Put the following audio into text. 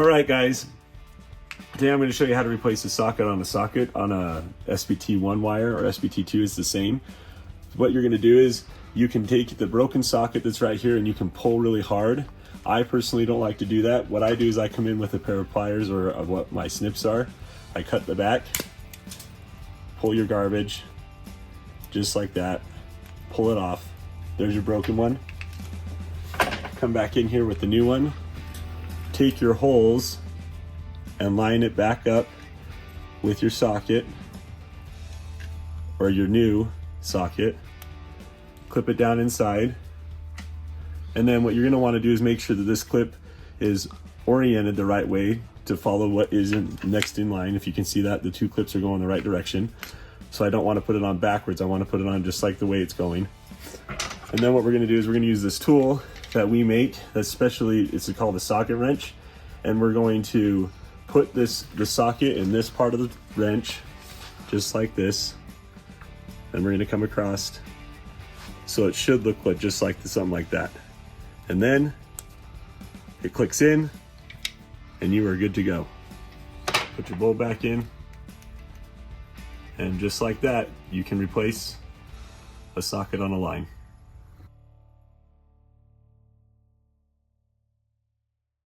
All right, guys. Today I'm going to show you how to replace a socket on a SBT1 wire, or SBT2 is the same. What you're going to do is you can take the broken socket that's right here and you can pull really hard. I personally don't like to do that. What I do is I come in with a pair of pliers, or of what my snips are. I cut the back, pull your garbage, just like that, pull it off. There's your broken one. Come back in here with the new one. Take your holes and line it back up with your socket, or your new socket. Clip it down inside. And then what you're gonna wanna do is make sure that this clip is oriented the right way to follow what is next in line. If you can see that, the two clips are going the right direction. So I don't wanna put it on backwards, I wanna put it on just like the way it's going. And then what we're gonna do is we're gonna use this tool that we make, it's called a socket wrench. And we're going to put the socket in this part of the wrench, just like this. And we're gonna come across, so it should look like just like something like that. And then it clicks in and you are good to go. Put your bolt back in, and just like that, you can replace a socket on a line.